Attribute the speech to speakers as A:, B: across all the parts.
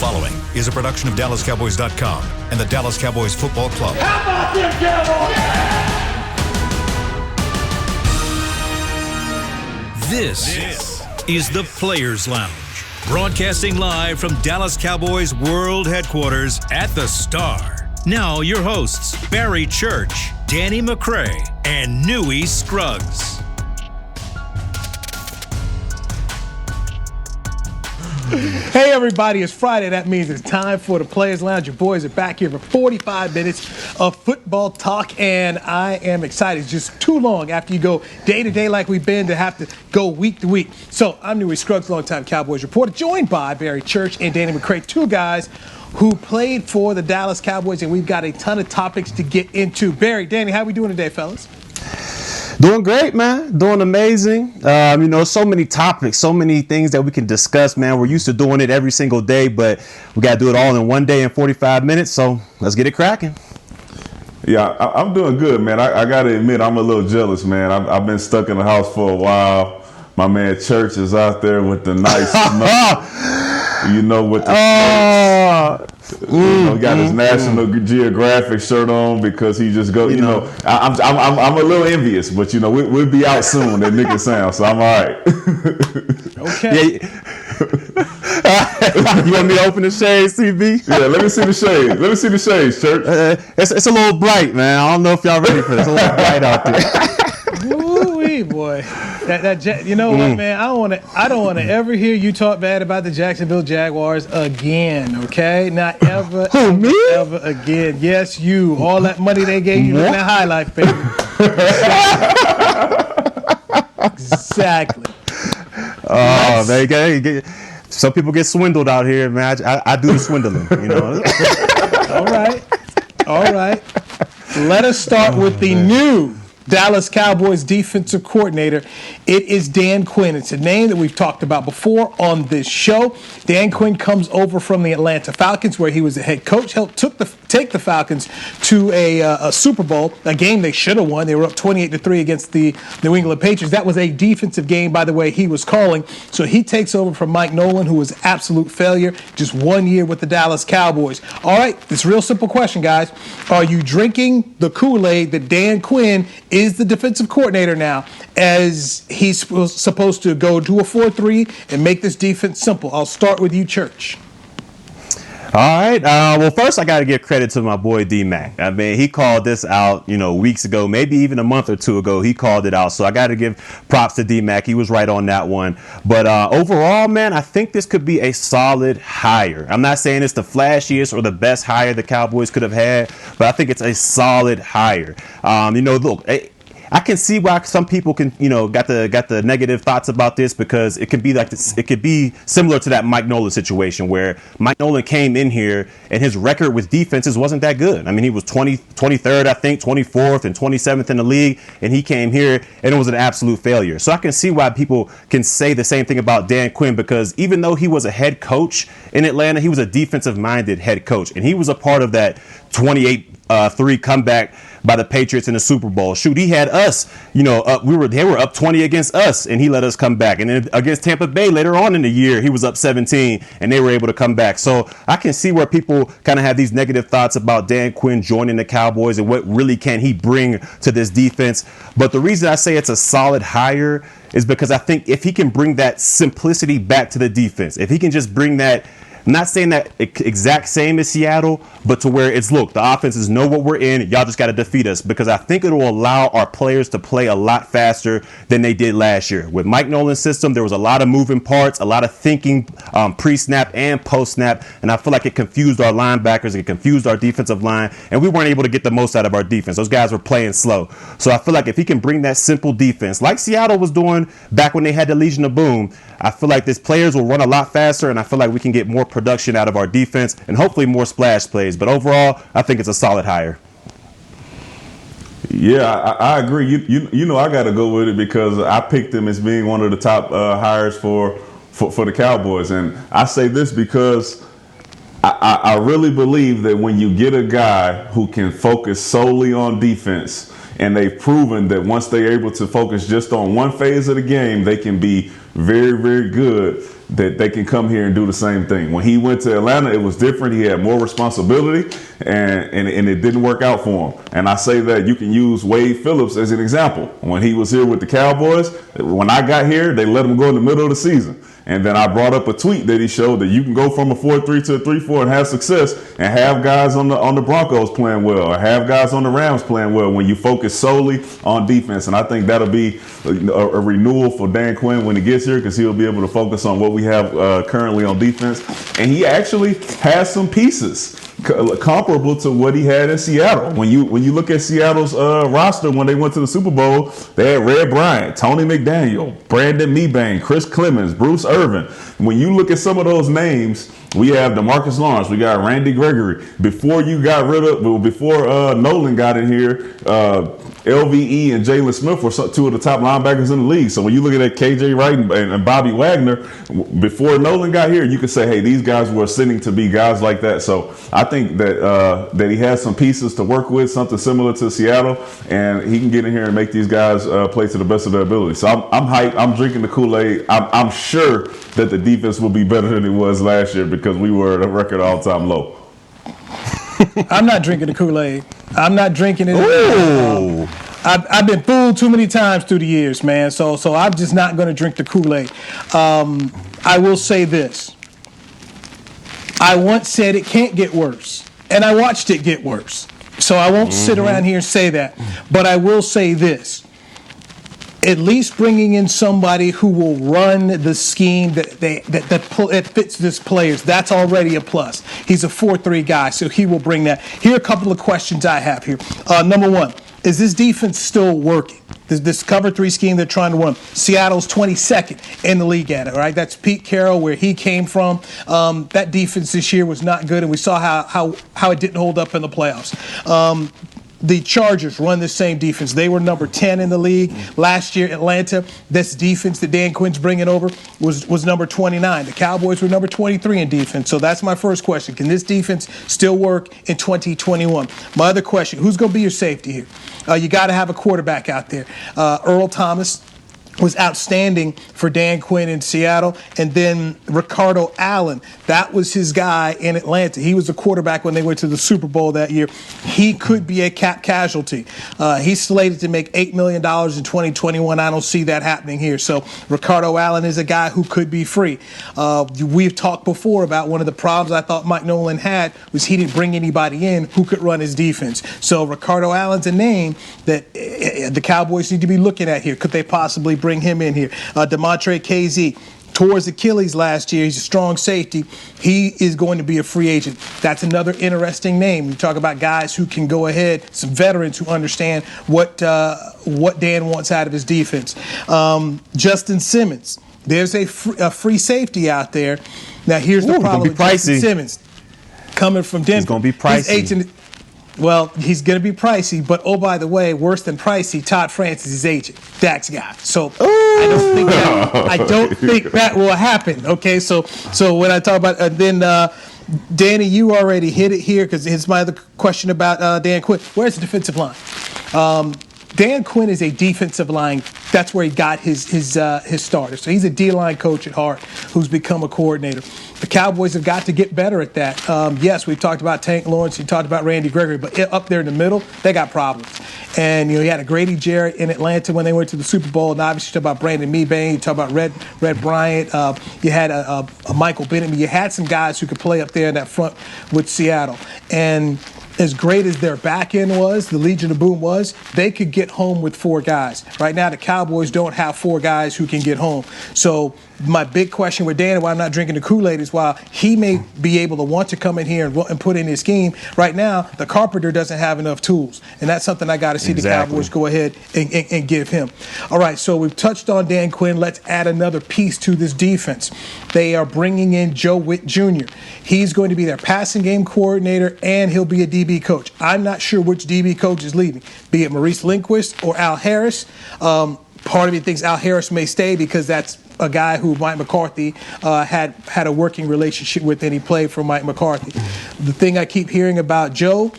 A: following is a production of DallasCowboys.com and the Dallas Cowboys Football Club.
B: How about them Cowboys? Yeah!
A: This is the Players Lounge, broadcasting live from Dallas Cowboys World Headquarters at the Star. Now your hosts, Barry Church, Danny McCray, and Newy Scruggs.
C: Hey everybody, it's Friday. That means it's time for the Players Lounge. Your boys are back here for 45 minutes of football talk, and I am excited. It's just too long after you go day to day like we've been to have to go week to week. So I'm Newy Scruggs, longtime Cowboys reporter, joined by Barry Church and Danny McCray, two guys who played for the Dallas Cowboys, and we've got a ton of topics to get into. Barry, Danny, how we doing today, fellas?
D: Doing great, man. Doing amazing. So many topics, so many things that we can discuss, man. We're used to doing it every single day, but we got to do it all in one day in 45 minutes. So let's get it cracking.
E: Yeah, I'm doing good, man. I got to admit, I'm a little jealous, man. I've been stuck in the house for a while. My man Church is out there with the nice with the he got his National Geographic shirt on because he just go. I'm a little envious, but we'll be out soon. That nigga sound, so I'm all right.
C: Okay.
D: You want me to open the shades, CB?
E: Yeah, let me see the shades. Let me see the shades, Church.
D: It's a little bright, man. I don't know if y'all ready for this. It's a little bright out there.
C: Ooh-wee, boy. You know what, man? I don't want to ever hear you talk bad about the Jacksonville Jaguars again. Okay, not ever, ever again. Yes, you. All that money they gave you in that high life, baby. Exactly.
D: Oh, they some people get swindled out here, man. I do the swindling.
C: All right. Let us start with the new Dallas Cowboys defensive coordinator. It is Dan Quinn. It's a name that we've talked about before on this show. Dan Quinn comes over from the Atlanta Falcons, where he was the head coach. Helped take the Falcons to a Super Bowl, a game they should have won. They were up 28-3 against the New England Patriots. That was a defensive game, by the way, he was calling. So he takes over from Mike Nolan, who was an absolute failure, just 1 year with the Dallas Cowboys. All right, this real simple question, guys. Are you drinking the Kool-Aid that Dan Quinn is the defensive coordinator now, as he's supposed to go do a 4-3 and make this defense simple? I'll start with you, Church.
D: All right. Well, first I got to give credit to my boy D-Mac. I mean, he called this out, weeks ago, maybe even a month or two ago. He called it out. So I got to give props to D-Mac. He was right on that one. But overall, man, I think this could be a solid hire. I'm not saying it's the flashiest or the best hire the Cowboys could have had, but I think it's a solid hire. Look, I can see why some people can, got the negative thoughts about this, because it could be like this. It could be similar to that Mike Nolan situation, where Mike Nolan came in here and his record with defenses wasn't that good. I mean, he was 23rd, I think, 24th and 27th in the league, and he came here and it was an absolute failure. So I can see why people can say the same thing about Dan Quinn, because even though he was a head coach in Atlanta, he was a defensive-minded head coach, and he was a part of that 28-3 comeback by the Patriots in the Super Bowl. Shoot, he had us, they were up 20 against us, and he let us come back. And then against Tampa Bay later on in the year, he was up 17, and they were able to come back. So I can see where people kind of have these negative thoughts about Dan Quinn joining the Cowboys and what really can he bring to this defense. But the reason I say it's a solid hire is because I think if he can bring that simplicity back to the defense, if he can just bring that, I'm not saying that exact same as Seattle, but to where it's, look, the offenses know what we're in. Y'all just got to defeat us, because I think it will allow our players to play a lot faster than they did last year. With Mike Nolan's system, there was a lot of moving parts, a lot of thinking pre-snap and post-snap, and I feel like it confused our linebackers, it confused our defensive line, and we weren't able to get the most out of our defense. Those guys were playing slow. So I feel like if he can bring that simple defense, like Seattle was doing back when they had the Legion of Boom, I feel like these players will run a lot faster, and I feel like we can get more production out of our defense and hopefully more splash plays. But overall, I think it's a solid hire.
E: Yeah, I agree. I got to go with it because I picked him as being one of the top hires for the Cowboys. And I say this because I really believe that when you get a guy who can focus solely on defense, and they've proven that once they're able to focus just on one phase of the game, they can be very, very good that they can come here and do the same thing. When he went to Atlanta, it was different. He had more responsibility, and it didn't work out for him. And I say that you can use Wade Phillips as an example. When he was here with the Cowboys, when I got here, they let him go in the middle of the season. And then I brought up a tweet that he showed that you can go from a 4-3 to a 3-4 and have success, and have guys on the Broncos playing well, or have guys on the Rams playing well when you focus solely on defense. And I think that'll be a renewal for Dan Quinn when he gets here, because he'll be able to focus on what we have currently on defense. And he actually has some pieces comparable to what he had in Seattle. When you look at Seattle's roster when they went to the Super Bowl, they had Red Bryant, Tony McDaniel, Brandon Mebane, Chris Clemens, Bruce Irvin. When you look at some of those names, we have DeMarcus Lawrence, we got Randy Gregory. Before Nolan got in here, LVE and Jalen Smith were two of the top linebackers in the league. So when you look at KJ Wright and Bobby Wagner, before Nolan got here, you could say, hey, these guys were ascending to be guys like that. So I think that he has some pieces to work with, something similar to Seattle, and he can get in here and make these guys play to the best of their ability. So I'm hyped. I'm drinking the Kool-Aid. I'm sure that the defense will be better than it was last year, because we were at a record all-time low.
C: I'm not drinking the Kool-Aid. I'm not drinking it. I've been fooled too many times through the years, man. So I'm just not going to drink the Kool-Aid. I will say this. I once said it can't get worse, and I watched it get worse. So I won't sit around here and say that. But I will say this. At least bringing in somebody who will run the scheme that fits this players, that's already a plus. He's a 4-3 guy, so he will bring that. Here are a couple of questions I have here. Number one, is this defense still working? This cover 3 scheme they're trying to run. Seattle's 22nd in the league at it, right? That's Pete Carroll, where he came from. That defense this year was not good, and we saw how it didn't hold up in the playoffs. The Chargers run the same defense. They were number 10 in the league. Last year, Atlanta, this defense that Dan Quinn's bringing over was number 29. The Cowboys were number 23 in defense. So that's my first question. Can this defense still work in 2021? My other question, who's going to be your safety here? You got to have a quarterback out there. Earl Thomas was outstanding for Dan Quinn in Seattle. And then Ricardo Allen, that was his guy in Atlanta. He was the quarterback when they went to the Super Bowl that year. He could be a cap casualty. He's slated to make $8 million in 2021. I don't see that happening here. So Ricardo Allen is a guy who could be free. We've talked before about one of the problems I thought Mike Nolan had was he didn't bring anybody in who could run his defense. So Ricardo Allen's a name that the Cowboys need to be looking at here. Could they possibly bring him in here? Demontre KZ tore his Achilles last year. He's a strong safety. He is going to be a free agent. That's another interesting name. We talk about guys who can go ahead, some veterans who understand what Dan wants out of his defense. Justin Simmons. There's a free safety out there. Now here's the problem with Justin Simmons coming from Denver.
D: He's going to be pricey.
C: Well, he's going to be pricey, but oh, by the way, worse than pricey, Todd Francis is agent, Dak's guy. So I don't think that will happen. Okay, so when I talk about Danny, you already hit it here because it's my other question about Dan Quinn. Where's the defensive line? Dan Quinn is a defensive line. That's where he got his starter. So he's a D-line coach at heart who's become a coordinator. The Cowboys have got to get better at that. Yes, we've talked about Tank Lawrence. We talked about Randy Gregory. But up there in the middle, they got problems. And, you had a Grady Jarrett in Atlanta when they went to the Super Bowl. And obviously you talk about Brandon Mebane. You talk about Red Bryant. You had a Michael Bennett. You had some guys who could play up there in that front with Seattle. And as great as their back end was, the Legion of Boom was, they could get home with 4 guys. Right now, the Cowboys don't have 4 guys who can get home. So my big question with Dan, and why I'm not drinking the Kool-Aid, is while he may be able to want to come in here and put in his scheme, right now, the carpenter doesn't have enough tools. And that's something I got to see the Cowboys go ahead and give him. All right, so we've touched on Dan Quinn. Let's add another piece to this defense. They are bringing in Joe Witt Jr. He's going to be their passing game coordinator, and he'll be a DB coach. I'm not sure which DB coach is leaving, be it Maurice Lindquist or Al Harris. Part of me thinks Al Harris may stay because that's a guy who Mike McCarthy had a working relationship with, and he played for Mike McCarthy. The thing I keep hearing about Joe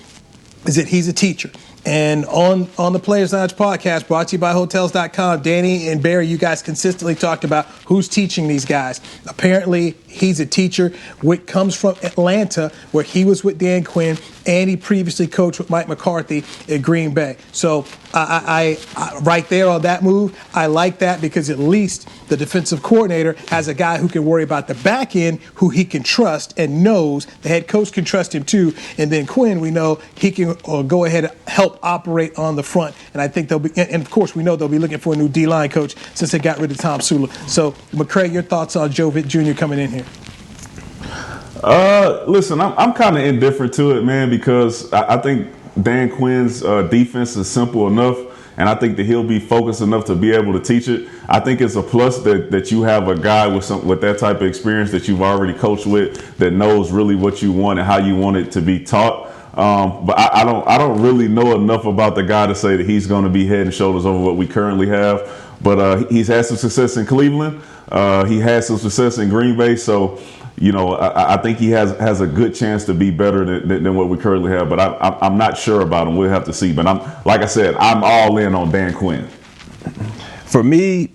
C: is that he's a teacher. And on the Players Lounge podcast, brought to you by Hotels.com, Danny and Barry, you guys consistently talked about who's teaching these guys. Apparently, he's a teacher. Whit comes from Atlanta, where he was with Dan Quinn, and he previously coached with Mike McCarthy at Green Bay. So I right there on that move, I like that because at least the defensive coordinator has a guy who can worry about the back end, who he can trust and knows the head coach can trust him too. And then Quinn, we know he can go ahead and help operate on the front. And I think they'll be, and of course we know they'll be looking for a new D-line coach since they got rid of Tom Sula. So McCray, your thoughts on Joe Vitt Jr. coming in here?
E: Listen, I'm kind of indifferent to it, man, because I think Dan Quinn's defense is simple enough, and I think that he'll be focused enough to be able to teach it. I think it's a plus that you have a guy with that type of experience that you've already coached with, that knows really what you want and how you want it to be taught. But I don't really know enough about the guy to say that he's going to be head and shoulders over what we currently have. But he's had some success in Cleveland. He had some success in Green Bay. So, I think he has a good chance to be better than what we currently have. But I'm not sure about him. We'll have to see. But like I said, I'm all in on Dan Quinn.
D: For me,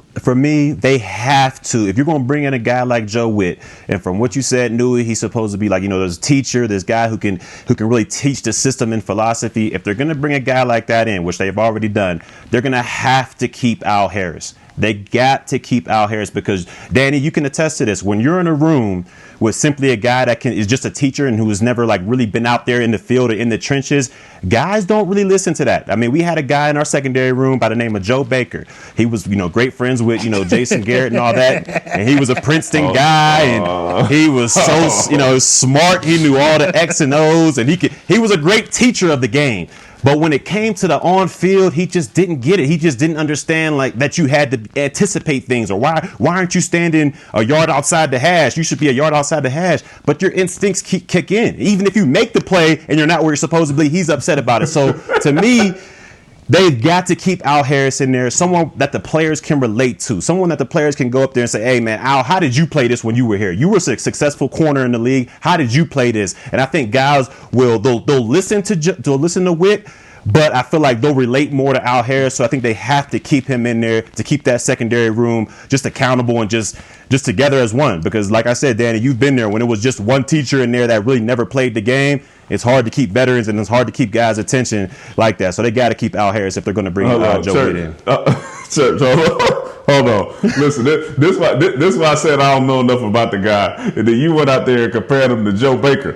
D: they have to. If you're going to bring in a guy like Joe Witt, and from what you said, Newy, he's supposed to be like, there's a teacher, this guy who can really teach the system and philosophy. If they're going to bring a guy like that in, which they've already done, they're going to have to keep Al Harris. They got to keep Al Harris because, Danny, you can attest to this. When you're in a room with simply a guy that is just a teacher and who has never really been out there in the field or in the trenches, guys don't really listen to that. I mean, we had a guy in our secondary room by the name of Joe Baker. He was, great friends with, Jason Garrett and all that. And he was a Princeton guy, and he was so, smart. He knew all the X and O's, and he was a great teacher of the game. But when it came to the on-field, he just didn't get it. He just didn't understand that you had to anticipate things, or why aren't you standing a yard outside the hash? You should be a yard outside the hash. But your instincts kick in. Even if you make the play and you're not where you're supposed to be, he's upset about it. So to me, they've got to keep Al Harris in there, someone that the players can relate to, someone that the players can go up there and say, hey, man, Al, how did you play this when you were here? You were a successful corner in the league. How did you play this? And I think guys they'll listen to Witt, but I feel like they'll relate more to Al Harris. So I think they have to keep him in there to keep that secondary room just accountable and just together as one. Because like I said, Danny, you've been there when it was just one teacher in there that really never played the game. It's hard to keep veterans and it's hard to keep guys' attention like that. So they got to keep Al Harris if they're going to bring Joe Witt in.
E: Church, hold on. Listen, this why I said I don't know enough about the guy. And then you went out there and compared him to Joe Baker.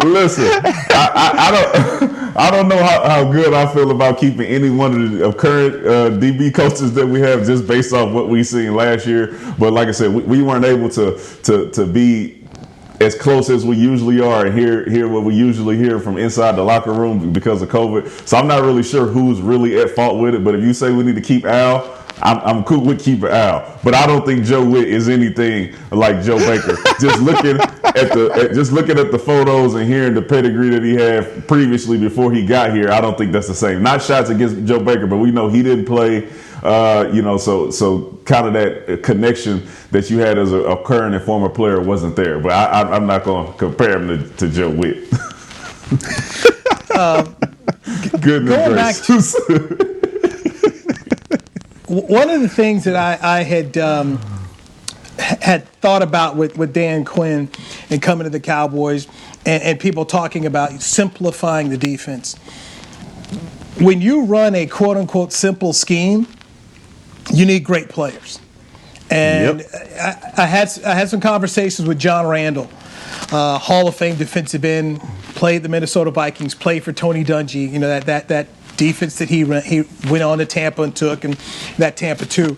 E: Listen, I don't know how good I feel about keeping any one of current DB coaches that we have just based off what we seen last year. But like I said, we weren't able to be as close as we usually are and hear what we usually hear from inside the locker room because of COVID. So I'm not really sure who's really at fault with it. But if you say we need to keep Al, I'm cool with keeping Al. But I don't think Joe Witt is anything like Joe Baker. Just looking at the photos and hearing the pedigree that he had previously before he got here, I don't think that's the same. Not shots against Joe Baker, but we know he didn't play. So kind of that connection that you had as a current and former player wasn't there. But I'm not going to compare him to Joe Witt. Goodness gracious.
C: One of the things that I had thought about with Dan Quinn and coming to the Cowboys and people talking about simplifying the defense. When you run a quote-unquote simple scheme, you need great players. And yep. I had some conversations with John Randall, Hall of Fame defensive end, played the Minnesota Vikings, played for Tony Dungy, that defense that he went on to Tampa and took, and that Tampa too.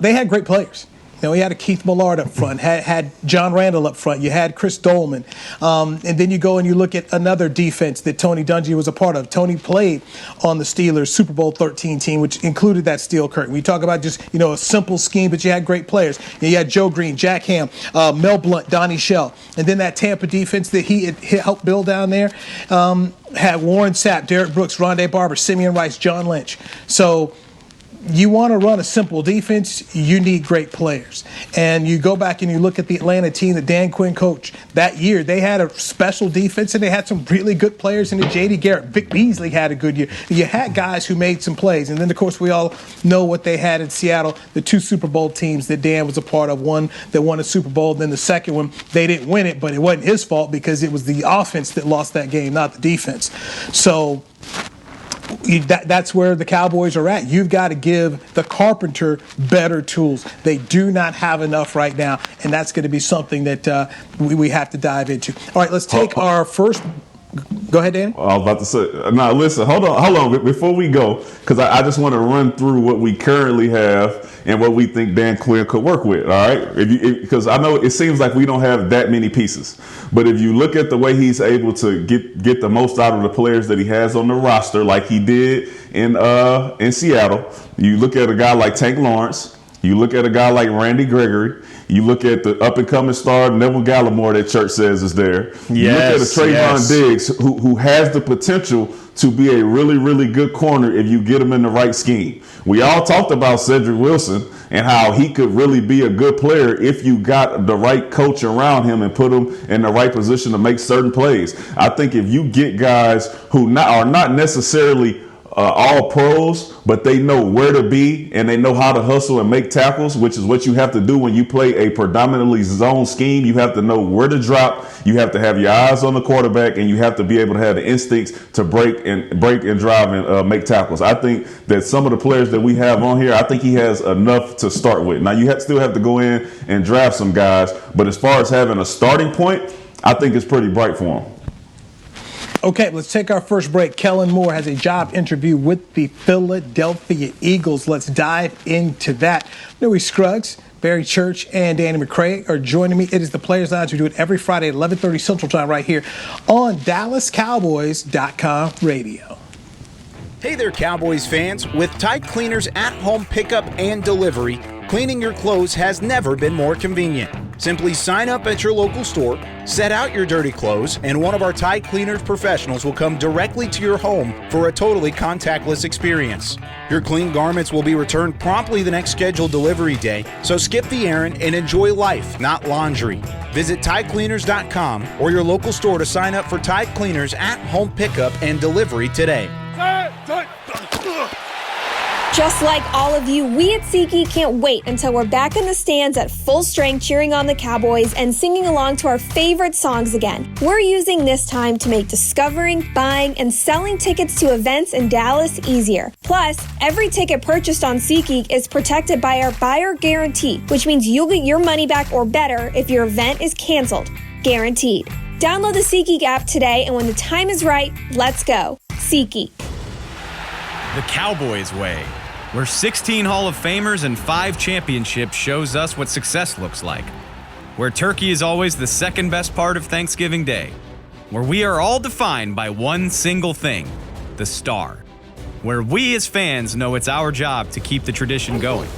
C: They had great players. He had a Keith Millard up front, had John Randall up front. You had Chris Dolman. And then you go and you look at another defense that Tony Dungy was a part of. Tony played on the Steelers Super Bowl 13 team, which included that steel curtain. We talk about just, a simple scheme, but you had great players. You had Joe Green, Jack Ham, Mel Blount, Donnie Shell. And then that Tampa defense that he had helped build down there had Warren Sapp, Derek Brooks, Rondé Barber, Simeon Rice, John Lynch. So you want to run a simple defense, you need great players. And you go back and you look at the Atlanta team that Dan Quinn coached that year. They had a special defense, and they had some really good players in it. J.D. Garrett, Vic Beasley had a good year. You had guys who made some plays. And then, of course, we all know what they had in Seattle, the 2 Super Bowl teams that Dan was a part of. One that won a Super Bowl, then the second one, they didn't win it, but it wasn't his fault because it was the offense that lost that game, not the defense. So that's where the Cowboys are at. You've got to give the carpenter better tools. They do not have enough right now, and that's going to be something that we have to dive into. All right, let's take our first. Go ahead, Danny.
E: I was about to say, no, listen, hold on. Before we go, because I just want to run through what we currently have and what we think Dan Quinn could work with, all right? Because I know it seems like we don't have that many pieces. But if you look at the way he's able to get the most out of the players that he has on the roster, like he did in Seattle, you look at a guy like Tank Lawrence, you look at a guy like Randy Gregory, you look at the up-and-coming star Neville Gallimore that Church says is there. You look at a Trayvon Diggs who has the potential to be a really, really good corner if you get him in the right scheme. We all talked about Cedric Wilson and how he could really be a good player if you got the right coach around him and put him in the right position to make certain plays. I think if you get guys who are not necessarily all pros, but they know where to be and they know how to hustle and make tackles, which is what you have to do when you play a predominantly zone scheme. You have to know where to drop. You have to have your eyes on the quarterback, and you have to be able to have the instincts to break and drive and make tackles. I think that some of the players that we have on here, I think he has enough to start with. Now, you still have to go in and draft some guys, but as far as having a starting point, I think it's pretty bright for him.
C: Okay, let's take our first break. Kellen Moore has a job interview with the Philadelphia Eagles. Let's dive into that. Newy Scruggs, Barry Church, and Danny McCray are joining me. It is the Players Lounge. We do it every Friday at 11:30 Central Time right here on DallasCowboys.com radio.
B: Hey there, Cowboys fans. With Tide Cleaners at-home pickup and delivery, cleaning your clothes has never been more convenient. Simply sign up at your local store, set out your dirty clothes, and one of our Tide Cleaners professionals will come directly to your home for a totally contactless experience. Your clean garments will be returned promptly the next scheduled delivery day, so skip the errand and enjoy life, not laundry. Visit TideCleaners.com or your local store to sign up for Tide Cleaners at-home pickup and delivery today.
F: Just like all of you, we at SeatGeek can't wait until we're back in the stands at full strength cheering on the Cowboys and singing along to our favorite songs again. We're using this time to make discovering, buying, and selling tickets to events in Dallas easier. Plus, every ticket purchased on SeatGeek is protected by our buyer guarantee, which means you'll get your money back or better if your event is canceled. Guaranteed. Download the SeatGeek app today, and when the time is right, let's go. SeatGeek.
G: The Cowboys way, where 16 Hall of Famers and 5 championships shows us what success looks like. Where turkey is always the second best part of Thanksgiving Day. Where we are all defined by one single thing, the star. Where we as fans know it's our job to keep the tradition going.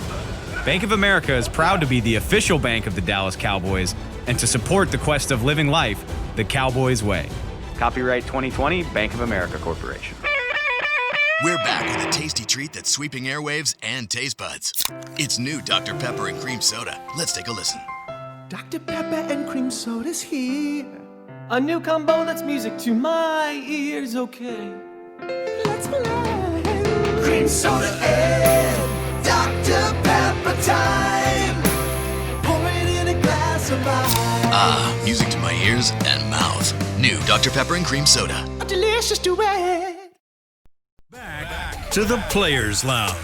G: Bank of America is proud to be the official bank of the Dallas Cowboys and to support the quest of living life the Cowboys way.
H: Copyright 2020, Bank of America Corporation.
I: We're back with a tasty treat that's sweeping airwaves and taste buds. It's new Dr. Pepper and Cream Soda. Let's take a listen.
J: Dr. Pepper and Cream Soda's here. A new combo that's music to my ears, okay. Let's play. Cream Soda and Dr. Pepper time. Pour it in a glass of ice.
I: Ah, music to my ears and mouth. New Dr. Pepper and Cream Soda.
J: A delicious duet.
A: Back to the Players Lounge.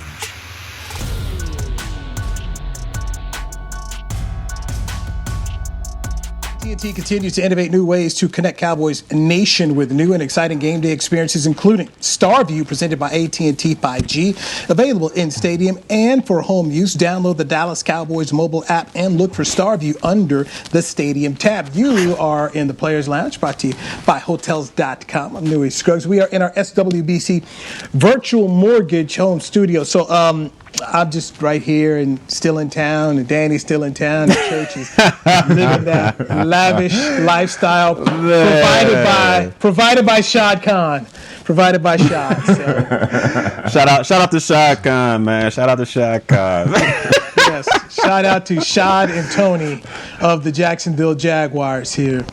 C: AT&T continues to innovate new ways to connect Cowboys Nation with new and exciting game day experiences, including StarView, presented by AT&T 5G, available in stadium and for home use. Download the Dallas Cowboys mobile app and look for StarView under the stadium tab. You are in the Players Lounge, brought to you by Hotels.com. I'm Newy Scruggs. We are in our SWBC Virtual Mortgage Home Studio. So, I'm just right here and still in town, and Danny's still in town, and Church is living that lavish lifestyle provided by Shad Khan. provided by Shad. So.
D: Shout out to Shad Khan, man. Shout out to Shad Khan.
C: Yes, shout out to Shad and Tony of the Jacksonville Jaguars here.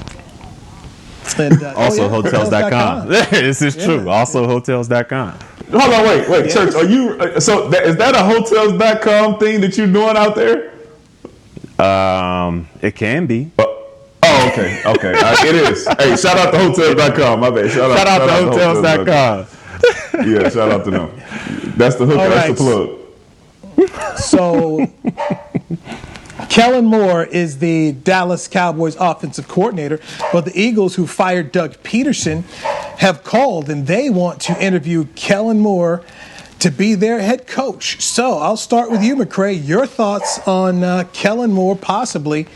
C: And,
D: also hotels.com. This is true. Also hotels.com.
E: Hold on, wait, Church. Are you? Is that a hotels.com thing that you're doing out there?
D: It can be.
E: Okay. It is. Hey, shout out to hotels.com. My bad. Shout out
D: to hotels.com.
E: Yeah, shout out to them. That's the hook. That's the plug.
C: So, Kellen Moore is the Dallas Cowboys offensive coordinator, but the Eagles, who fired Doug Peterson, have called and they want to interview Kellen Moore to be their head coach. So I'll start with you, McCray. Your thoughts on Kellen Moore possibly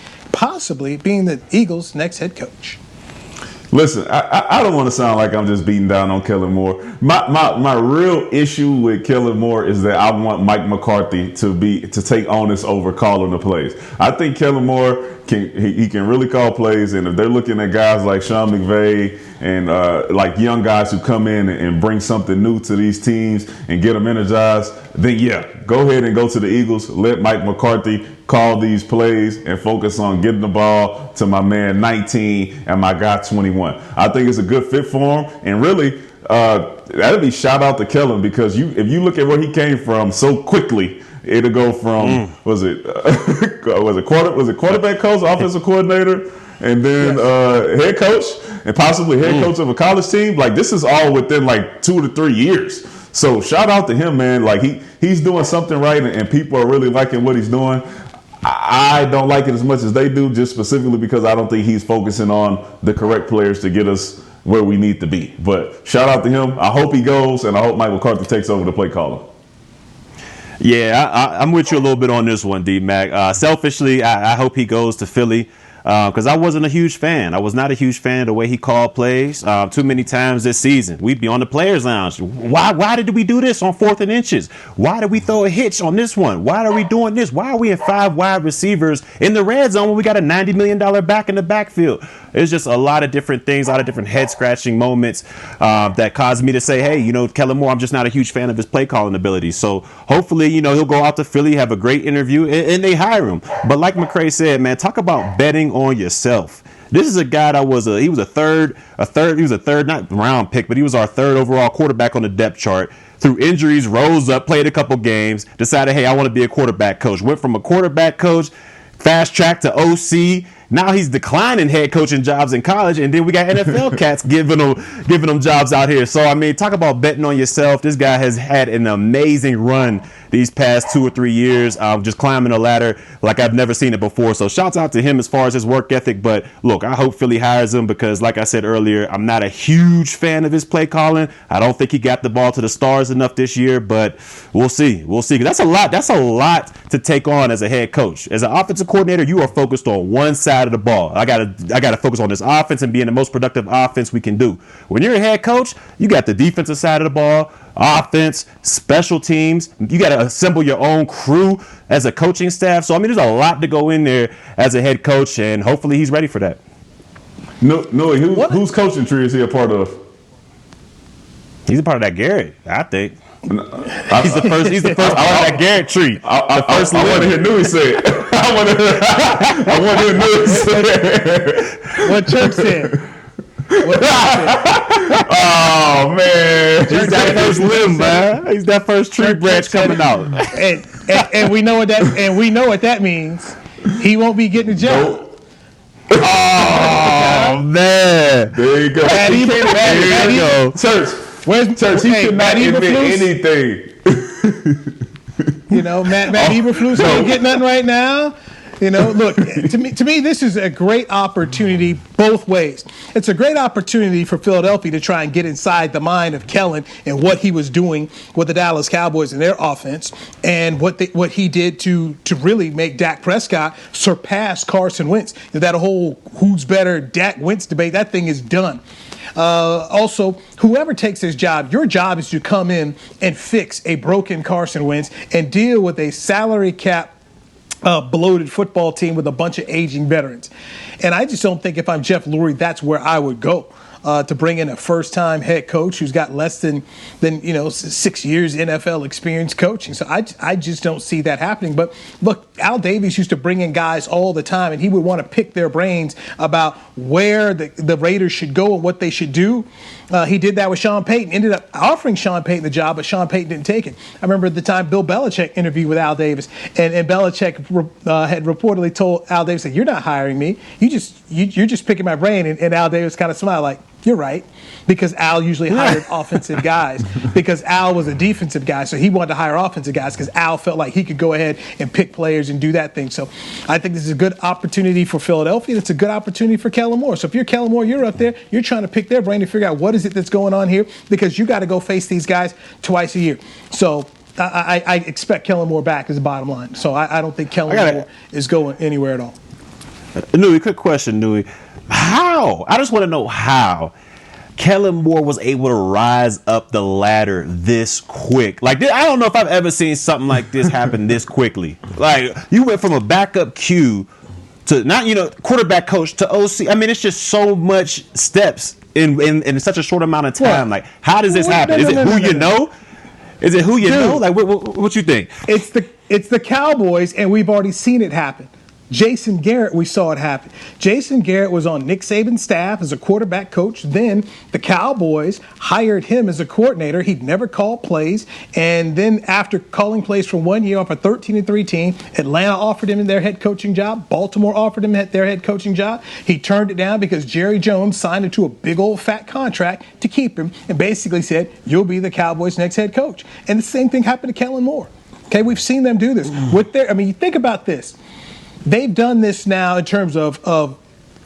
C: being the Eagles' next head coach?
E: Listen, I don't want to sound like I'm just beating down on Kellen Moore. My real issue with Kellen Moore is that I want Mike McCarthy to take onus over calling the plays. I think Kellen Moore can really call plays, and if they're looking at guys like Sean McVay and like young guys who come in and bring something new to these teams and get them energized, then yeah, go ahead and go to the Eagles. Let Mike McCarthy call these plays and focus on getting the ball to my man 19 and my guy 21. I think it's a good fit for him, and really that'd be shout out to Kellen, because if you look at where he came from so quickly, it'll go from was it quarterback coach, offensive coordinator, and then head coach, and possibly head coach of a college team. Like, this is all within like 2 to 3 years. So shout out to him, man. Like, he's doing something right, and people are really liking what he's doing. I don't like it as much as they do, just specifically because I don't think he's focusing on the correct players to get us where we need to be. But shout out to him. I hope he goes, and I hope Mike McCarthy takes over the play calling.
D: Yeah, I'm with you a little bit on this one, D-Mac. Selfishly, I hope he goes to Philly, because I wasn't a huge fan. I was not a huge fan of the way he called plays. Too many times this season, we'd be on the players' lounge. Why did we do this on 4th and inches? Why did we throw a hitch on this one? Why are we doing this? Why are we in 5 wide receivers in the red zone when we got a $90 million back in the backfield? It's just a lot of different things, a lot of different head-scratching moments that caused me to say, hey, Kellen Moore, I'm just not a huge fan of his play-calling ability. So hopefully, he'll go out to Philly, have a great interview, and they hire him. But like McCray said, man, talk about betting on yourself. This is a guy that was he was a third not round pick, but he was our 3rd overall quarterback on the depth chart. Through injuries, rose up, played a couple games, decided, hey, I want to be a quarterback coach. Went from a quarterback coach, fast track to OC. Now he's declining head coaching jobs in college, and then we got NFL cats giving them jobs out here. So, I mean, talk about betting on yourself. This guy has had an amazing run these past 2 or 3 years, just climbing a ladder like I've never seen it before. So shouts out to him as far as his work ethic. But look, I hope Philly hires him, because like I said earlier, I'm not a huge fan of his play calling. I don't think he got the ball to the stars enough this year, but we'll see. That's a lot to take on as a head coach. As an offensive coordinator, you are focused on one side of the ball. I gotta focus on this offense and being the most productive offense we can do. When you're a head coach, you got the defensive side of the ball, offense, special teams. You got to assemble your own crew as a coaching staff. So, I mean, there's a lot to go in there as a head coach, and hopefully he's ready for that.
E: No, whose coaching tree is he a part of?
D: He's a part of that Garrett, I think. He's the first part of that Garrett tree.
E: I want to hear Newy say it. I want to hear Newy say it.
C: What Church said.
E: Oh man,
D: he's that first limb, man. He's that first tree branch coming out,
C: and we know what that means. He won't be getting a job.
E: Nope.
D: Oh man,
E: there you go.
C: There you go.
E: Church, he cannot admit anything.
C: Matt Eberflus ain't getting nothing right now. Look, to me, this is a great opportunity both ways. It's a great opportunity for Philadelphia to try and get inside the mind of Kellen and what he was doing with the Dallas Cowboys and their offense, and what he did to really make Dak Prescott surpass Carson Wentz. That whole who's better Dak Wentz debate, that thing is done. Also, whoever takes this job, your job is to come in and fix a broken Carson Wentz and deal with a salary cap bloated football team with a bunch of aging veterans. And I just don't think if I'm Jeff Lurie, that's where I would go. to bring in a first-time head coach who's got less than 6 years NFL experience coaching. So I just don't see that happening. But look, Al Davies used to bring in guys all the time, and he would want to pick their brains about where the Raiders should go and what they should do. He did that with Sean Payton, ended up offering Sean Payton the job, but Sean Payton didn't take it. I remember at the time Bill Belichick interviewed with Al Davis, and Belichick had reportedly told Al Davis, "You're not hiring me. You're just picking my brain." And Al Davis kind of smiled like, "You're right," because Al usually hired offensive guys because Al was a defensive guy, so he wanted to hire offensive guys because Al felt like he could go ahead and pick players and do that thing. So I think this is a good opportunity for Philadelphia. It's a good opportunity for Kellen Moore. So if you're Kellen Moore, you're up there, you're trying to pick their brain to figure out what is it that's going on here, because you got to go face these guys twice a year. So I expect Kellen Moore back is the bottom line. So I don't think Kellen Moore is going anywhere at all.
D: Newy, quick question, Newy. How? I just want to know how Kellen Moore was able to rise up the ladder this quick. Like, I don't know if I've ever seen something like this happen this quickly. Like, you went from a backup Q to quarterback coach to OC. I mean, it's just so much steps in such a short amount of time. Like, how does this happen? Is it who you know? Is it who you know? Like, what you think?
C: It's the Cowboys, and we've already seen it happen. Jason Garrett, we saw it happen. Jason Garrett was on Nick Saban's staff as a quarterback coach. Then the Cowboys hired him as a coordinator. He'd never called plays. And then after calling plays for 1 year off a 13-3 team, Atlanta offered him their head coaching job. Baltimore offered him their head coaching job. He turned it down because Jerry Jones signed him to a big old fat contract to keep him and basically said, "You'll be the Cowboys' next head coach." And the same thing happened to Kellen Moore. Okay, we've seen them do this. You think about this. They've done this now in terms of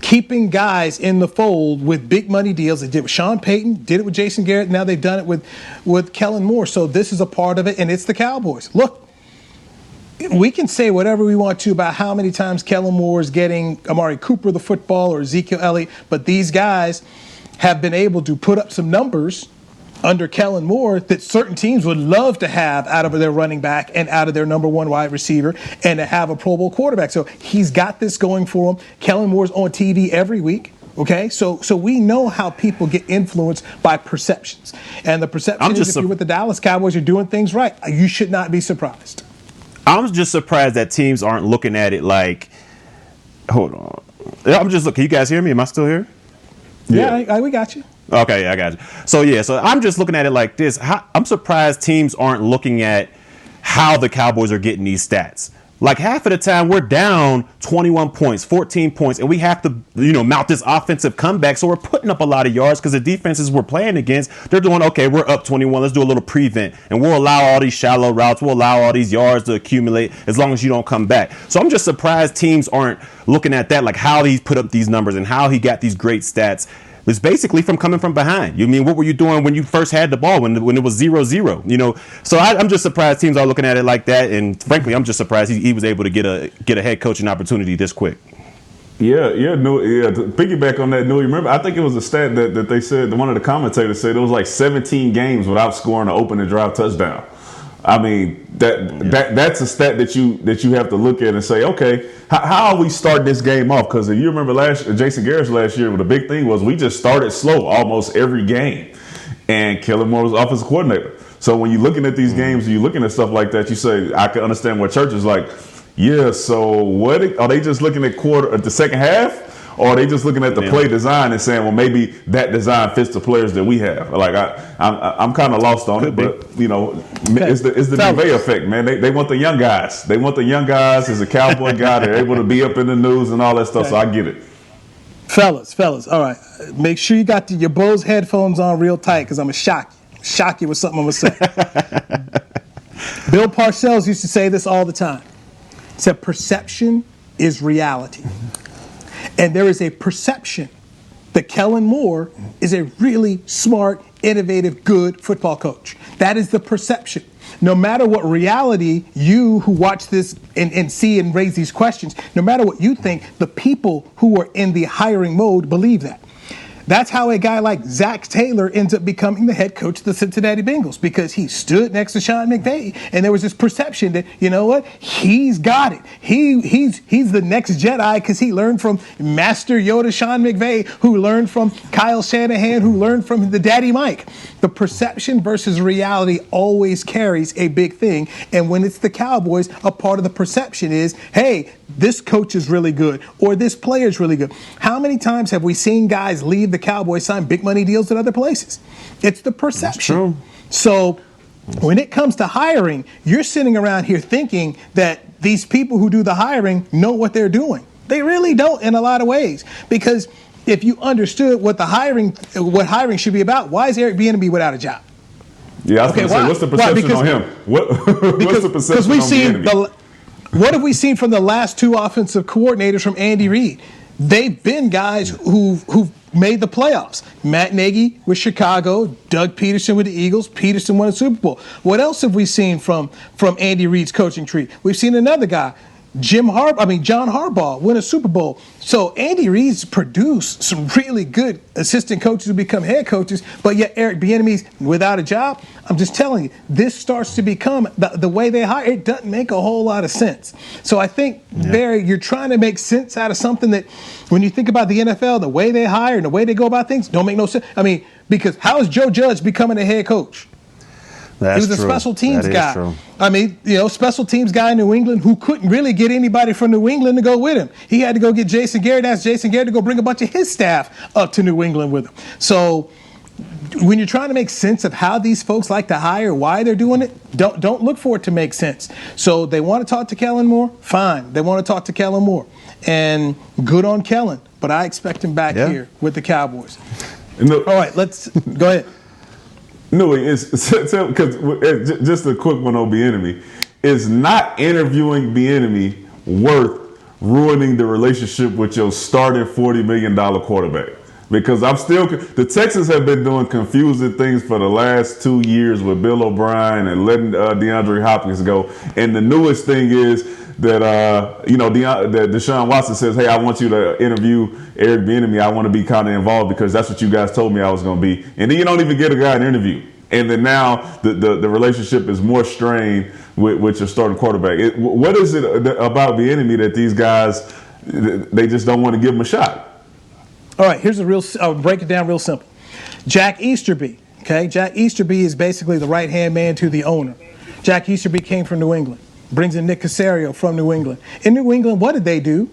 C: keeping guys in the fold with big money deals. They did it with Sean Payton, did it with Jason Garrett. Now they've done it with Kellen Moore. So this is a part of it, and it's the Cowboys. Look, we can say whatever we want to about how many times Kellen Moore is getting Amari Cooper the football or Ezekiel Elliott, but these guys have been able to put up some numbers under Kellen Moore that certain teams would love to have out of their running back and out of their number one wide receiver and to have a Pro Bowl quarterback. So he's got this going for him. Kellen Moore's on TV every week. Okay, so we know how people get influenced by perceptions. And the perception is if you're with the Dallas Cowboys, you're doing things right. You should not be surprised.
D: I'm just surprised that teams aren't looking at it like, hold on. I'm just looking. Can you guys hear me? Am I still here?
C: Yeah, we got you.
D: Okay, I got you. So I'm just looking at it like this. I'm surprised teams aren't looking at how the Cowboys are getting these stats. Like, half of the time we're down 21 points, 14 points, and we have to, mount this offensive comeback. So we're putting up a lot of yards because the defenses we're playing against, they're doing, okay, we're up 21. Let's do a little prevent. And we'll allow all these shallow routes. We'll allow all these yards to accumulate as long as you don't come back. So I'm just surprised teams aren't looking at that, like how he's put up these numbers and how he got these great stats. It's basically from coming from behind. What were you doing when you first had the ball, when it was 0-0? So I'm just surprised teams are looking at it like that. And frankly, I'm just surprised he was able to get a head coaching opportunity this quick.
E: Yeah. To piggyback on that, Newy, remember, I think it was a stat that they said, one of the commentators said it was like 17 games without scoring an opening drive touchdown. I mean, that's a stat that you have to look at and say, okay, how we start this game off? Because if you remember Jason Garrett's last year, the big thing was we just started slow almost every game, and Kellen Moore was offensive coordinator. So when you're looking at these games, you're looking at stuff like that, you say, I can understand what Church is like. Yeah, so what are they just looking at the second half? Or are they just looking at the play design and saying, well, maybe that design fits the players that we have? Like, I'm kind of lost on it, but it's the Newy effect, man. They want the young guys. They want the young guys as a Cowboy guy. They're able to be up in the news and all that stuff. So I get it.
C: Fellas, all right. Make sure you got your Bose headphones on real tight, because I'm going to shock you with something I'm going to say. Bill Parcells used to say this all the time. He said, perception is reality. And there is a perception that Kellen Moore is a really smart, innovative, good football coach. That is the perception. No matter what reality you who watch this and see and raise these questions, no matter what you think, the people who are in the hiring mode believe that. That's how a guy like Zach Taylor ends up becoming the head coach of the Cincinnati Bengals, because he stood next to Sean McVay, and there was this perception that, you know what, he's got it. He's the next Jedi because he learned from Master Yoda Sean McVay, who learned from Kyle Shanahan, who learned from the Daddy Mike. The perception versus reality always carries a big thing, and when it's the Cowboys, a part of the perception is, hey, this coach is really good, or this player is really good. How many times have we seen guys leave the Cowboys, sign big money deals at other places? It's the perception. So when it comes to hiring, you're sitting around here thinking that these people who do the hiring know what they're doing. They really don't in a lot of ways, because if you understood what hiring should be about, why is Eric Bieniemy without a job?
E: Yeah, I was going to say, what's the perception on him? What's the perception on Bieniemy?
C: What have we seen from the last two offensive coordinators from Andy Reid? They've been guys who've made the playoffs. Matt Nagy with Chicago, Doug Peterson with the Eagles. Peterson won a Super Bowl. What else have we seen from Andy Reid's coaching tree? We've seen another guy, John Harbaugh, win a Super Bowl. So Andy Reid's produced some really good assistant coaches who become head coaches, but yet Eric Bieniemy's without a job. I'm just telling you, this starts to become the way they hire. It doesn't make a whole lot of sense. So I think, Barry, you're trying to make sense out of something that, when you think about the NFL, the way they hire and the way they go about things, don't make no sense. I mean, because how is Joe Judge becoming a head coach? He was a special teams guy.
D: True.
C: I mean, special teams guy in New England who couldn't really get anybody from New England to go with him. He had to go get Jason Garrett, ask Jason Garrett to go bring a bunch of his staff up to New England with him. So when you're trying to make sense of how these folks like to hire, why they're doing it, don't look for it to make sense. So they want to talk to Kellen Moore? Fine. They want to talk to Kellen Moore. And good on Kellen. But I expect him back here with the Cowboys. All right, let's go ahead.
E: No, it's because just a quick one on Bieniemy. Is not interviewing Bieniemy worth ruining the relationship with your starting $40 million quarterback? Because the Texans have been doing confusing things for the last 2 years with Bill O'Brien and letting DeAndre Hopkins go. And the newest thing is that that Deshaun Watson says, hey, I want you to interview Eric Bieniemy. I want to be kind of involved because that's what you guys told me I was going to be. And then you don't even get a guy an interview. And then now the relationship is more strained with your starting quarterback. What is it about Bieniemy that these guys, they just don't want to give him a shot?
C: All right, I'll break it down real simple. Jack Easterby, okay? Jack Easterby is basically the right-hand man to the owner. Jack Easterby came from New England, brings in Nick Caserio from New England. In New England, what did they do?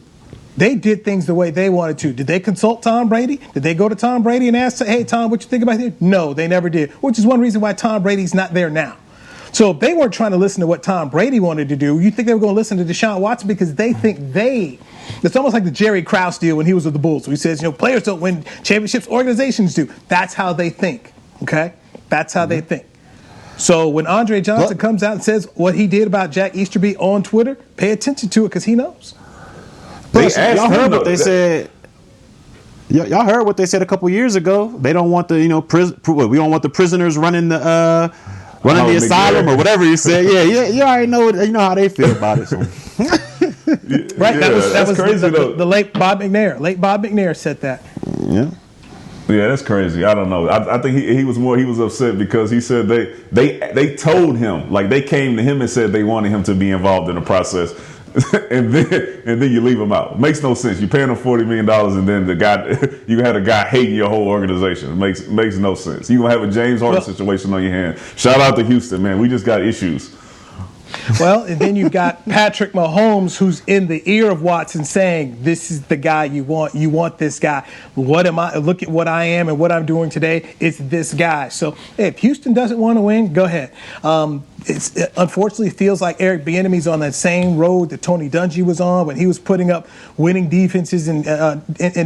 C: They did things the way they wanted to. Did they consult Tom Brady? Did they go to Tom Brady and ask, hey, Tom, what you think about this? No, they never did, which is one reason why Tom Brady's not there now. So if they weren't trying to listen to what Tom Brady wanted to do, you think they were going to listen to Deshaun Watson because they think it's almost like the Jerry Krause deal when he was with the Bulls. So he says, players don't win championships, organizations do. That's how they think, okay? That's how they think. So when Andre Johnson comes out and says what he did about Jack Easterby on Twitter, pay attention to it because he knows.
D: Plus, y'all heard what they said. Y'all heard what they said a couple years ago. They don't want the we don't want the prisoners running the asylum or whatever you said. Yeah, you already know how they feel about it. So.
C: Right, that was crazy. The late Bob McNair. Late Bob McNair said that.
D: Yeah.
E: Yeah, that's crazy. I don't know. I think he was upset because he said they told him, like they came to him and said they wanted him to be involved in the process. and then you leave him out. Makes no sense. You're paying him $40 million and then you had a guy hating your whole organization. It makes no sense. You're going to have a James Harden situation on your hand. Shout out to Houston, man. We just got issues.
C: Well, and then you've got Patrick Mahomes, who's in the ear of Watson saying, this is the guy you want. You want this guy. What am I? Look at what I am and what I'm doing today. It's this guy. So if Houston doesn't want to win, go ahead. It unfortunately feels like Eric Bieniemy's on that same road that Tony Dungy was on when he was putting up winning defenses in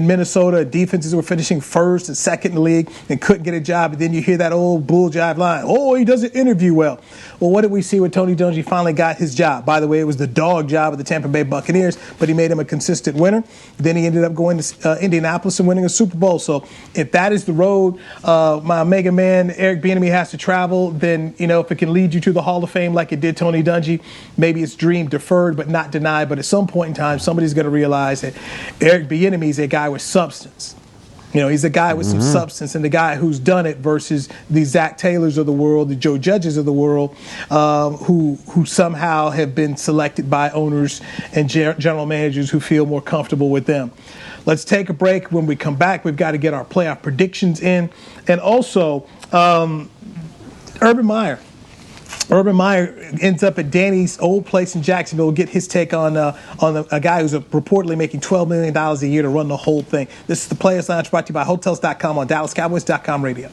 C: Minnesota. Defenses were finishing first and second in the league and couldn't get a job. And then you hear that old bull jive line, he doesn't interview well. Well, what did we see when Tony Dungy finally got his job? By the way, it was the dog job of the Tampa Bay Buccaneers, but he made him a consistent winner. Then he ended up going to Indianapolis and winning a Super Bowl. So if that is the road my mega man Eric Bieniemy has to travel, then, if it can lead you to the Hall of Fame like it did Tony Dungy, maybe it's dream deferred but not denied. But at some point in time, somebody's going to realize that Eric Bieniemy is a guy with substance. He's a guy with some substance, and the guy who's done it versus the Zach Taylors of the world, the Joe Judges of the world, who somehow have been selected by owners and general managers who feel more comfortable with them. Let's take a break. When we come back, we've got to get our playoff predictions in. And also, Urban Meyer. Urban Meyer ends up at Danny's old place in Jacksonville. We'll get his take on a guy who's reportedly making $12 million a year to run the whole thing. This is the Players Lounge, brought to you by Hotels.com on DallasCowboys.com radio.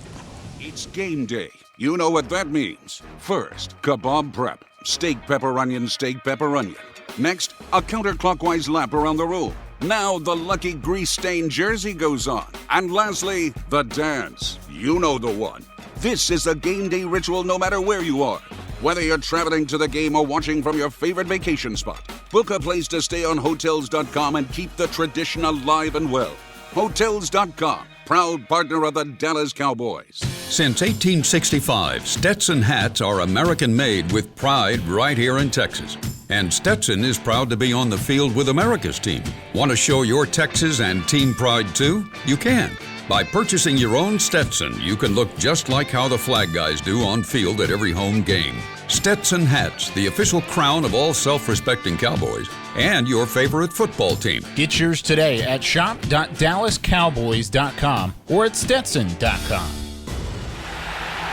K: It's game day. You know what that means. First, kebab prep. Steak, pepper, onion, steak, pepper, onion. Next, a counterclockwise lap around the room. Now the lucky grease-stained jersey goes on. And lastly, the dance. You know the one. This is a game day ritual no matter where you are. Whether you're traveling to the game or watching from your favorite vacation spot, book a place to stay on Hotels.com and keep the tradition alive and well. Hotels.com, proud partner of the Dallas Cowboys.
L: Since 1865, Stetson hats are American-made with pride right here in Texas. And Stetson is proud to be on the field with America's team. Want to show your Texas and team pride too? You can. By purchasing your own Stetson, you can look just like how the flag guys do on field at every home game. Stetson hats, the official crown of all self-respecting Cowboys, and your favorite football team.
M: Get yours today at shop.dallascowboys.com or at stetson.com.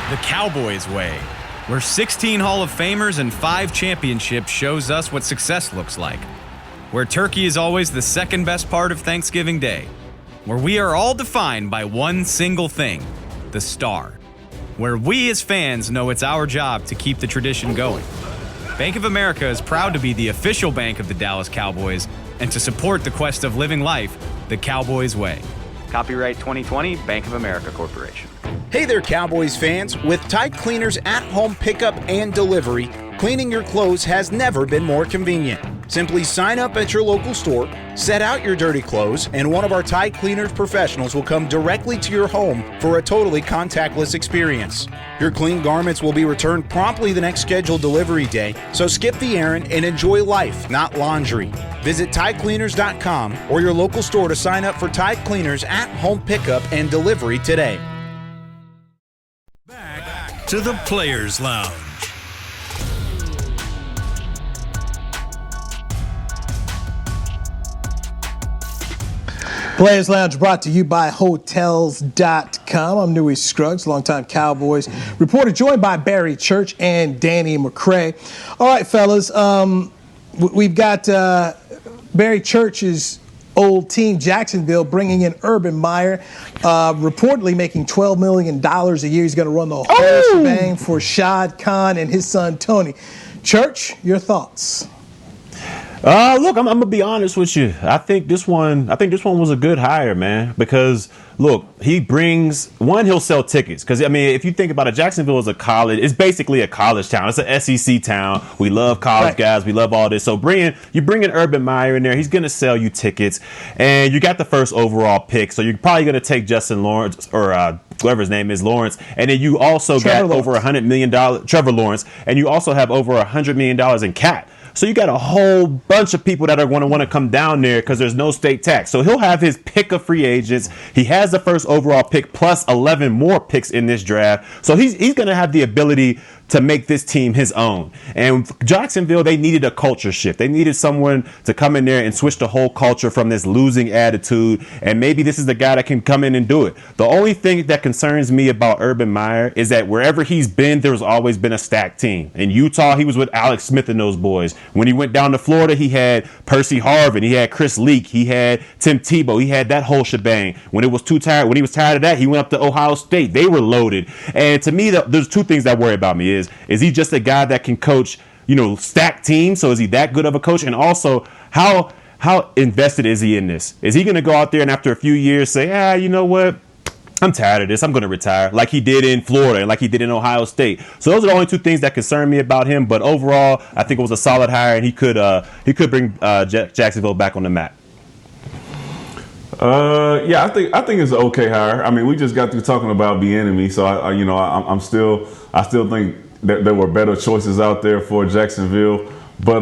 G: The Cowboys way, where 16 Hall of Famers and 5 championships shows us what success looks like. Where turkey is always the second best part of Thanksgiving Day. Where we are all defined by one single thing, the star. Where we as fans know it's our job to keep the tradition going. Bank of America is proud to be the official bank of the Dallas Cowboys and to support the quest of living life the Cowboys way.
H: Copyright 2020, Bank of America Corporation.
B: Hey there, Cowboys fans. With Tide Cleaners at-home pickup and delivery, cleaning your clothes has never been more convenient. Simply sign up at your local store, set out your dirty clothes, and one of our Tide Cleaners professionals will come directly to your home for a totally contactless experience. Your clean garments will be returned promptly the next scheduled delivery day, so skip the errand and enjoy life, not laundry. Visit TideCleaners.com or your local store to sign up for Tide Cleaners at-home pickup and delivery today.
A: Back to the Players Lounge.
C: Players Lounge brought to you by Hotels.com. I'm Newy Scruggs, longtime Cowboys reporter, joined by Barry Church and Danny McCray. All right, fellas, we've got Barry Church's old team, Jacksonville, bringing in Urban Meyer, reportedly making $12 million a year. He's going to run the whole shebang for Shad Khan and his son, Tony. Church, your thoughts?
D: Look, I'm gonna be honest with you. I think this one was a good hire, man. Because look, he'll sell tickets. Because I mean, if you think about it, Jacksonville is a college. It's basically a college town. It's an SEC town. We love college guys. We love all this. So you bring in Urban Meyer in there. He's gonna sell you tickets, and you got the first overall pick. So you're probably gonna take Justin Lawrence or whoever his name is, Lawrence, and then you also got over $100 million. Trevor Lawrence, and you also have over $100 million in cap. So you got a whole bunch of people that are going to want to come down there because there's no state tax. So he'll have his pick of free agents. He has the first overall pick plus 11 more picks in this draft. So he's going to have the ability to make this team his own. And Jacksonville, they needed a culture shift. They needed someone to come in there and switch the whole culture from this losing attitude. And maybe this is the guy that can come in and do it. The only thing that concerns me about Urban Meyer is that wherever he's been, there's always been a stacked team. In Utah, he was with Alex Smith and those boys. When he went down to Florida, he had Percy Harvin, he had Chris Leak, he had Tim Tebow, he had that whole shebang. When he was tired of that, he went up to Ohio State. They were loaded. And to me, there's two things that worry about me. Is he just a guy that can coach, stacked teams? So is he that good of a coach? And also, how invested is he in this? Is he going to go out there and after a few years say, you know what? I'm tired of this. I'm going to retire, like he did in Florida and like he did in Ohio State. So those are the only two things that concern me about him. But overall, I think it was a solid hire, and he could bring Jacksonville back on the map.
E: Yeah, I think it's an okay hire. I mean, we just got through talking about Bieniemy, so I still think that there were better choices out there for Jacksonville. But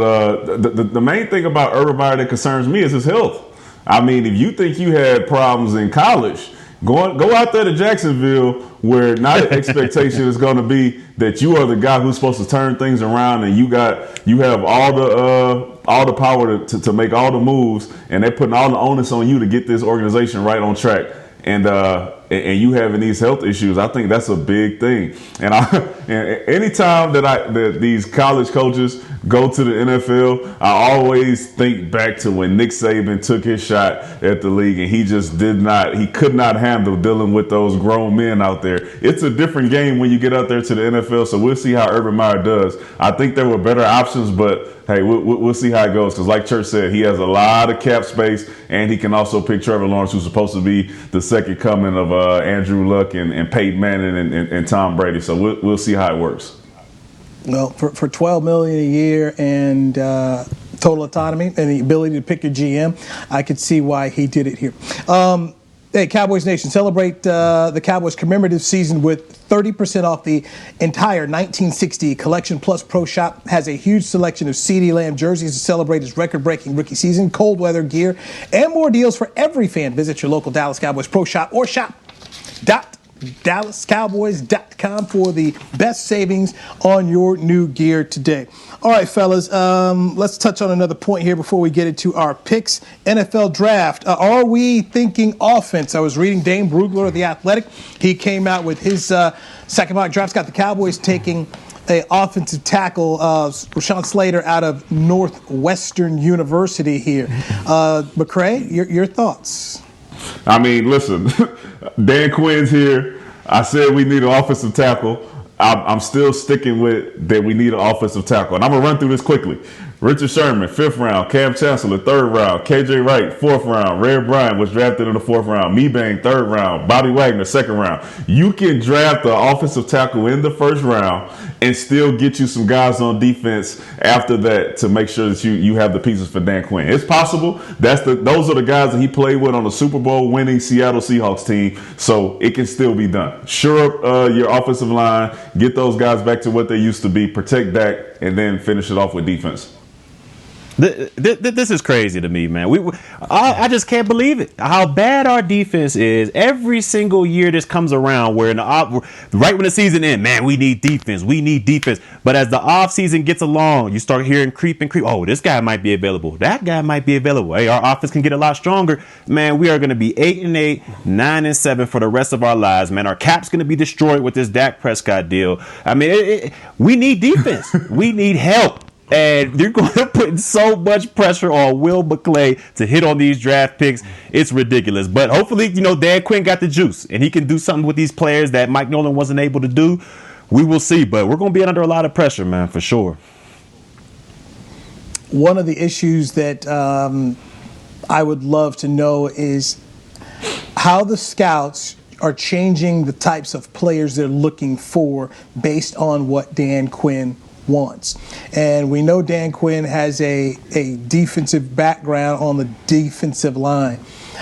E: the main thing about Urban Meyer that concerns me is his health. I mean, if you think you had problems in college, Go out there to Jacksonville, where now the expectation is going to be that you are the guy who's supposed to turn things around, and you have all the power to make all the moves, and they're putting all the onus on you to get this organization right on track. And you having these health issues, I think that's a big thing. And anytime that these college coaches go to the NFL, I always think back to when Nick Saban took his shot at the league, and he could not handle dealing with those grown men out there. It's a different game when you get out there to the NFL, so we'll see how Urban Meyer does. I think there were better options, but hey, we'll see how it goes, because like Church said, he has a lot of cap space, and he can also pick Trevor Lawrence, who's supposed to be the second coming of Andrew Luck and Peyton Manning and Tom Brady. So we'll see how it works.
C: Well, for $12 million a year and total autonomy and the ability to pick your GM, I could see why he did it here. Hey, Cowboys Nation, celebrate the Cowboys commemorative season with 30% off the entire 1960 collection. Plus, Pro Shop has a huge selection of CeeDee Lamb jerseys to celebrate his record-breaking rookie season, cold weather gear, and more deals for every fan. Visit your local Dallas Cowboys Pro Shop or shop.dallascowboys.com for the best savings on your new gear today. All right, fellas, let's touch on another point here before we get into our picks. NFL draft. Are we thinking offense? I was reading Dane Brugler of The Athletic. He came out with his second mock draft. Got the Cowboys taking an offensive tackle, Rashawn Slater, out of Northwestern University here. McCray, your thoughts?
E: I mean, listen, Dan Quinn's here. I said we need an offensive tackle. I'm still sticking with that we need an offensive tackle. And I'm going to run through this quickly. Richard Sherman, 5th round. Cam Chancellor, 3rd round. KJ Wright, 4th round. Red Bryant was drafted in the 4th round. Mebane, 3rd round. Bobby Wagner, 2nd round. You can draft the offensive tackle in the 1st round and still get you some guys on defense after that to make sure that you have the pieces for Dan Quinn. It's possible. Those are the guys that he played with on the Super Bowl winning Seattle Seahawks team, so it can still be done. Shore up your offensive line, get those guys back to what they used to be, protect Dak, and then finish it off with defense.
D: This is crazy to me, man. I just can't believe it. How bad our defense is. Every single year this comes around, where right when the season ends, man, we need defense. We need defense. But as the off season gets along, you start hearing creep. Oh, this guy might be available. That guy might be available. Hey, our offense can get a lot stronger. Man, we are going to be 8-8, 9-7 for the rest of our lives. Man, our cap's going to be destroyed with this Dak Prescott deal. I mean, we need defense. We need help. And you're going to put so much pressure on Will McClay to hit on these draft picks. It's ridiculous. But hopefully, Dan Quinn got the juice and he can do something with these players that Mike Nolan wasn't able to do. We will see. But we're going to be under a lot of pressure, man, for sure.
C: One of the issues that I would love to know is how the scouts are changing the types of players they're looking for based on what Dan Quinn wants. And we know Dan Quinn has a defensive background on the defensive line.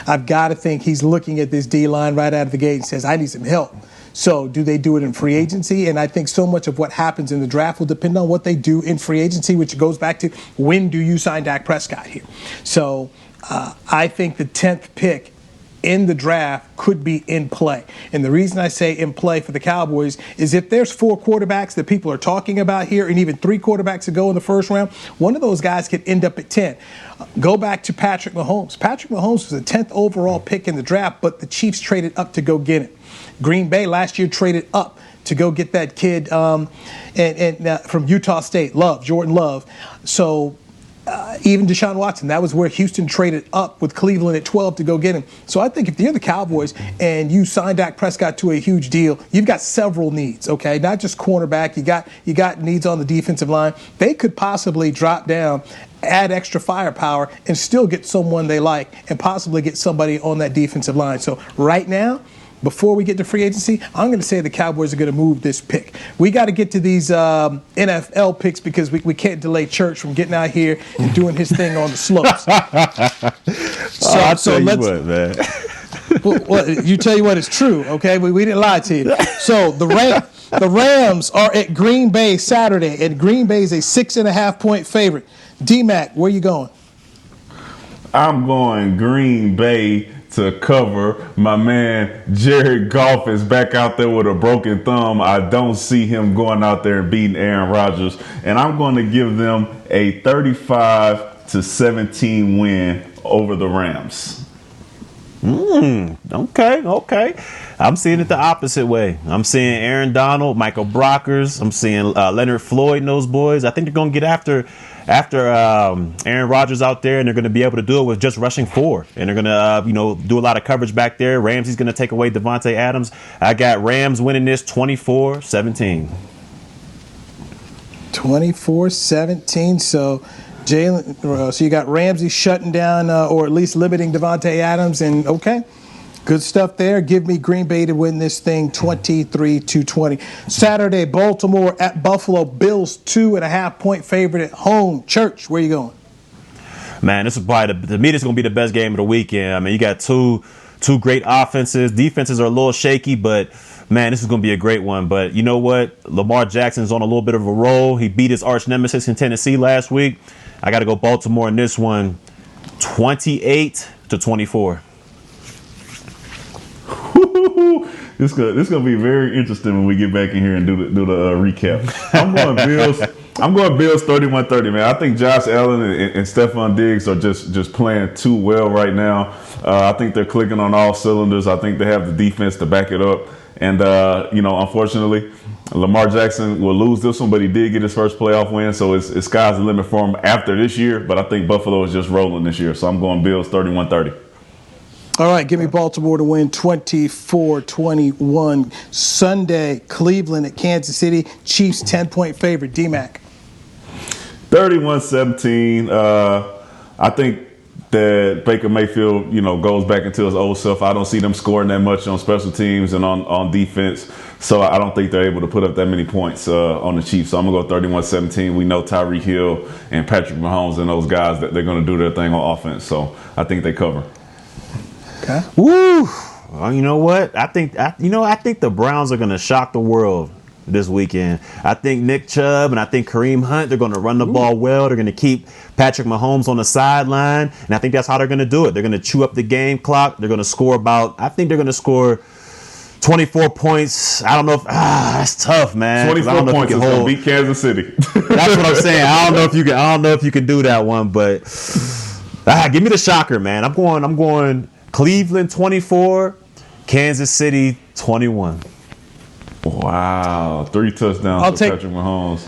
C: I've got to think he's looking at this D-line right out of the gate and says, I need some help. So do they do it in free agency? And I think so much of what happens in the draft will depend on what they do in free agency, which goes back to when do you sign Dak Prescott here? So I think the 10th pick in the draft could be in play. And the reason I say in play for the Cowboys is if there's 4 quarterbacks that people are talking about here and even 3 quarterbacks to go in the first round, one of those guys could end up at 10. Go back to Patrick Mahomes. Patrick Mahomes was the 10th overall pick in the draft, but the Chiefs traded up to go get him. Green Bay last year traded up to go get that kid from Utah State, Jordan Love. So even Deshaun Watson, that was where Houston traded up with Cleveland at 12 to go get him. So I think if you're the Cowboys and you sign Dak Prescott to a huge deal, you've got several needs, okay? Not just cornerback. You got needs on the defensive line. They could possibly drop down, add extra firepower, and still get someone they like and possibly get somebody on that defensive line. So right now, before we get to free agency, I'm going to say the Cowboys are going to move this pick. We got to get to these NFL picks because we can't delay Church from getting out here and doing his thing on the slopes.
D: I'll tell you what, man.
C: Well, you tell you what, it's true, okay? We didn't lie to you. So the Rams are at Green Bay Saturday, and Green Bay is a 6.5-point favorite. D-Mac, where you going?
E: I'm going Green Bay to cover. My man Jared Goff is back out there with a broken thumb. I don't see him going out there and beating Aaron Rodgers. And I'm going to give them a 35-17 win over the Rams.
D: Okay. I'm seeing it the opposite way. I'm seeing Aaron Donald, Michael Brockers. I'm seeing Leonard Floyd and those boys. I think they're going to get after Aaron Rodgers out there, and they're going to be able to do it with just rushing 4. And they're going to, do a lot of coverage back there. Ramsey's going to take away Devontae Adams. I got Rams winning this 24-17.
C: 24-17. So Jalen, so you got Ramsey shutting down or at least limiting Devontae Adams, and okay, good stuff there. Give me Green Bay to win this thing 23-20. Saturday, Baltimore at Buffalo. Bills 2.5-point favorite at home. Church, where you going?
D: Man, this is probably to me, this is going to be the best game of the weekend. I mean, you got two great offenses. Defenses are a little shaky, but man, this is going to be a great one. But you know what? Lamar Jackson's on a little bit of a roll. He beat his arch nemesis in Tennessee last week. I got to go Baltimore in this one, 28-24.
E: This gonna be very interesting when we get back in here and do the recap. I'm going Bills. I'm going Bills 31-30, man. I think Josh Allen and Stephon Diggs are just playing too well right now. I think they're clicking on all cylinders. I think they have the defense to back it up. And unfortunately, Lamar Jackson will lose this one, but he did get his first playoff win, so it's sky's the limit for him after this year. But I think Buffalo is just rolling this year, so I'm going Bills 31-30.
C: All right, give me Baltimore to win 24-21. Sunday, Cleveland at Kansas City. Chiefs 10-point favorite. D-Mac.
E: 31-17. I think that Baker Mayfield, goes back into his old self. I don't see them scoring that much on special teams and on defense. So I don't think they're able to put up that many points on the Chiefs. So I'm going to go 31-17. We know Tyreek Hill and Patrick Mahomes and those guys that they're going to do their thing on offense. So I think they cover.
C: Okay.
D: Woo! Well, you know what? I think the Browns are going to shock the world this weekend. I think Nick Chubb and I think Kareem Hunt, they're going to run the ball well. They're going to keep Patrick Mahomes on the sideline, and I think that's how they're going to do it. They're going to chew up the game clock. They're going to score 24 points. I don't know if that's tough, man.
E: 24 points is going to beat Kansas City.
D: That's what I'm saying. I don't know if you can do that one, but give me the shocker, man. I'm going Cleveland 24, Kansas City 21.
E: Wow, 3 touchdowns for Patrick Mahomes.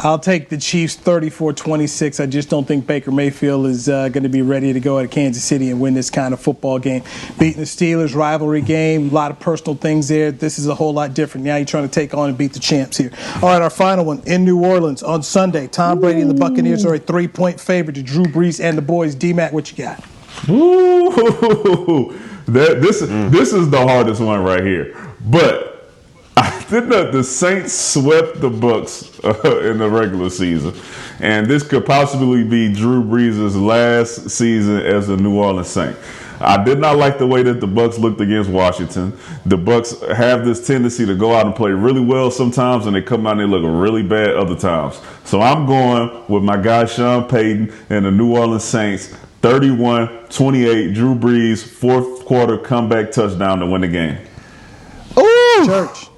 C: I'll take the Chiefs 34-26. I just don't think Baker Mayfield is going to be ready to go at Kansas City and win this kind of football game. Beating the Steelers, rivalry game, a lot of personal things there. This is a whole lot different. Now you're trying to take on and beat the champs here. All right, our final one in New Orleans on Sunday. Tom Brady and the Buccaneers are a 3-point favorite to Drew Brees and the boys. D-Mac, what you got?
E: Ooh, this is the hardest one right here. But the Saints swept the Bucs in the regular season, and this could possibly be Drew Brees' last season as a New Orleans Saint. I did not like the way that the Bucs looked against Washington. The Bucs have this tendency to go out and play really well sometimes, and they come out and they look really bad other times. So I'm going with my guy Sean Payton and the New Orleans Saints. 31-28, Drew Brees, fourth quarter comeback touchdown to win the game.
D: Ooh,
C: Church.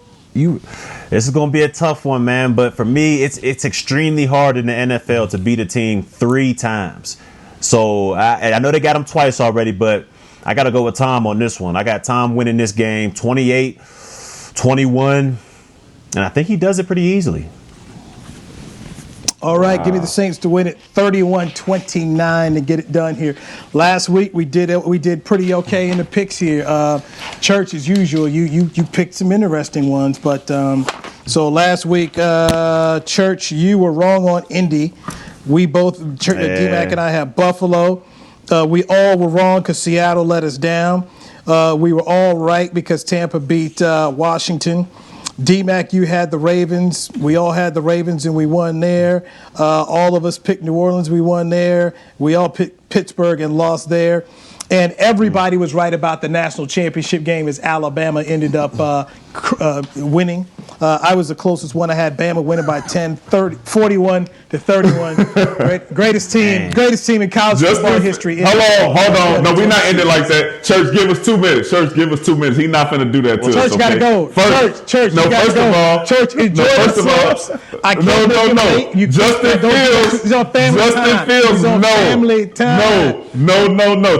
D: This is going to be a tough one, man. But for me, it's extremely hard in the NFL to beat a team 3 times. So I know they got him twice already, but I got to go with Tom on this one. I got Tom winning this game 28-21, and I think he does it pretty easily.
C: All right, give me the Saints to win it 31-29 to get it done here. Last week we did pretty okay in the picks here. Church, as usual, you picked some interesting ones, but so last week, Church, you were wrong on Indy. We both, D-Mac and I, have Buffalo. We all were wrong because Seattle let us down. We were all right because Tampa beat Washington. D-Mac, you had the Ravens. We all had the Ravens, and we won there. All of us picked New Orleans. We won there. We all picked Pittsburgh and lost there. And everybody was right about the national championship game as Alabama ended up winning. I was the closest one. I had Bama winning by 41-31. Greatest team in college football history.
E: Hold on. No, we're not ending like that. Church, give us 2 minutes. Church, give us 2 minutes. He's not finna do that to us.
C: Church got to go. Church,
E: no,
C: you got to go.
E: Of all,
C: Church, enjoy the slopes.
E: No. Justin Fields.
C: He's on family time.
E: No.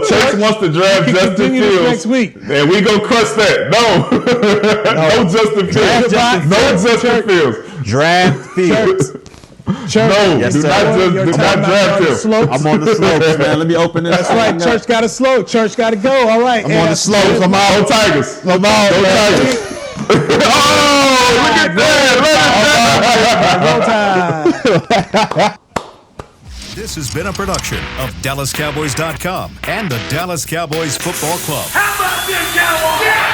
E: Church wants to draft Justin Fields
C: next week.
E: And we gonna crush that. No Justin Fields. No Justin Fields.
D: Draft Fields.
C: Church,
E: no, do not draft him.
D: I'm on the slopes, man. Let me open this.
C: That's right. Church got to slow. Church got to go. All right.
D: I'm on the slopes. I'm out.
E: Go Tigers.
D: I'm out.
E: Go Tigers. Oh, look at
C: that.
A: This has been a production of DallasCowboys.com and the Dallas Cowboys Football Club.
J: How about this, Cowboys? Yeah!